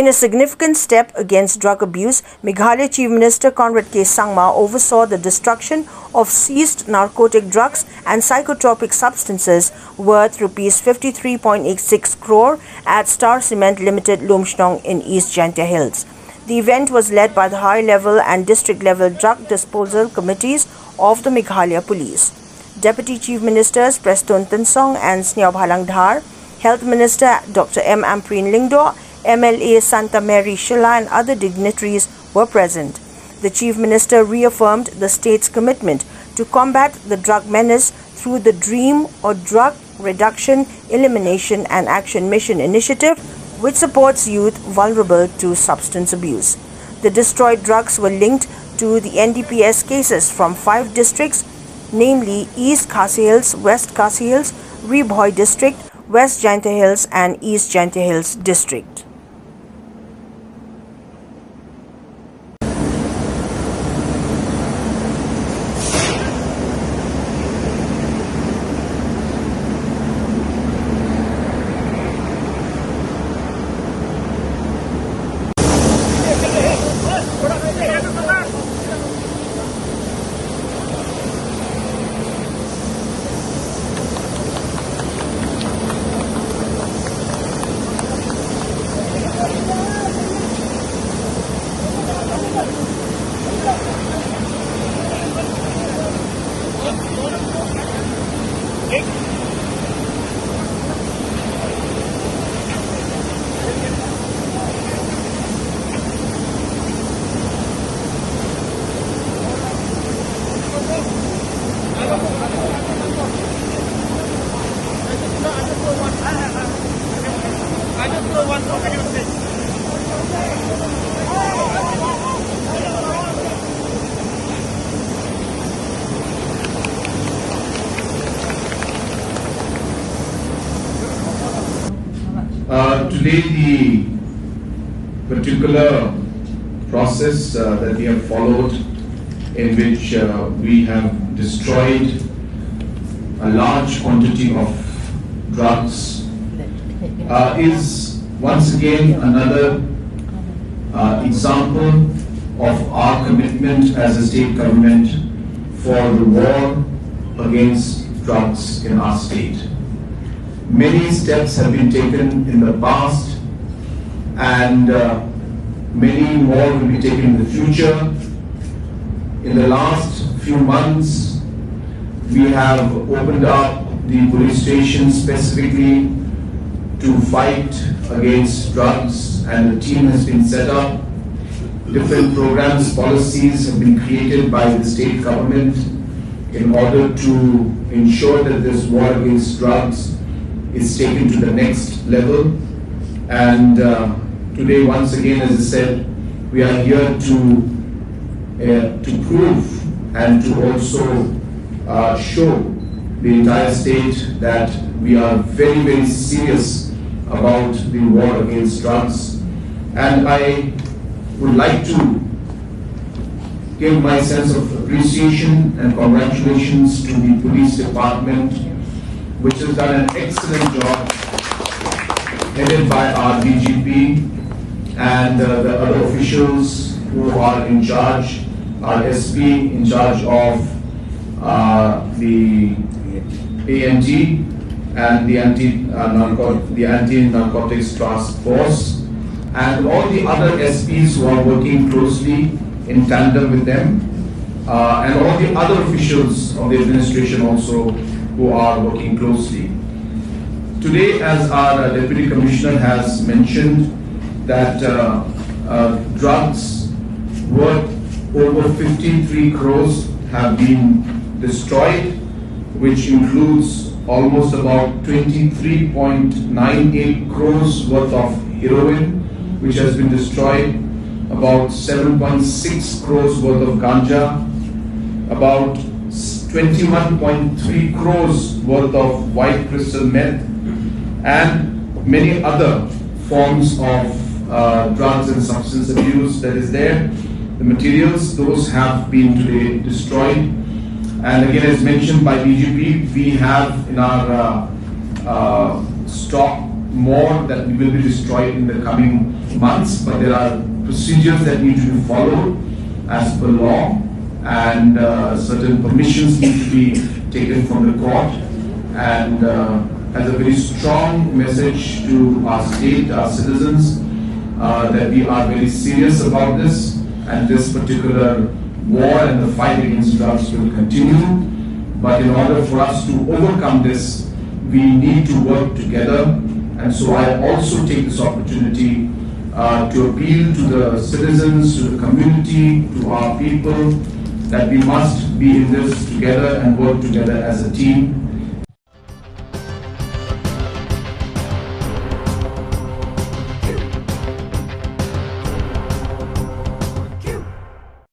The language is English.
In a significant step against drug abuse, Meghalaya Chief Minister Conrad Sangma oversaw the destruction of seized narcotic drugs and psychotropic substances worth Rs 53.86 crore at Star Cement Ltd, Lumshnong in East Jaintia Hills. The event was led by the high-level and district-level drug disposal committees of the Meghalaya Police. Deputy Chief Ministers Preston Tansong and Sneobhalang Dhar, Health Minister Dr. M. Ampreen Lingdo, MLA Santa Mary Shila and other dignitaries were present. The Chief Minister reaffirmed the state's commitment to combat the drug menace through the DREAM or Drug Reduction, Elimination and Action Mission initiative, which supports youth vulnerable to substance abuse. The destroyed drugs were linked to the NDPS cases from 5 districts, namely East Khasi Hills, West Khasi Hills, Rebhoy District, West Jaintia Hills and East Jaintia Hills District. Today, the particular process that we have followed, in which we have destroyed a large quantity of drugs, is once again another example of our commitment as a state government for the war against drugs in our state. Many steps have been taken in the past, and many more will be taken in the future. In the last few months, we have opened up the police station specifically to fight against drugs, and a team has been set up. Different programs, policies have been created by the state government in order to ensure that this war against drugs is taken to the next level. And today, once again, as I said, we are here to prove and to also show the entire state that we are very, very serious about the war against drugs. And I would like to give my sense of appreciation and congratulations to the police department, which has done an excellent job, headed by our DGP and the other officials who are in charge, our SP in charge of the ANT and the Anti-Narcotics Task Force, and all the other SPs who are working closely in tandem with them, and all the other officials of the administration also who are working closely. Today, as our Deputy Commissioner has mentioned, that drugs worth over 53 crores have been destroyed, which includes almost about 23.98 crores worth of heroin, which has been destroyed, about 7.6 crores worth of ganja, about 21.3 crores worth of white crystal meth, and many other forms of drugs and substance abuse that is there. The materials, those have been today destroyed. And again, as mentioned by DGP, we have in our stock more that will be destroyed in the coming months, but there are procedures that need to be followed as per law, and certain permissions need to be taken from the court. And as a very strong message to our state, our citizens, that we are very serious about this, and this particular war and the fight against drugs will continue. But in order for us to overcome this, we need to work together. And so I also take this opportunity to appeal to the citizens, to the community, to our people, that we must be in this together and work together as a team.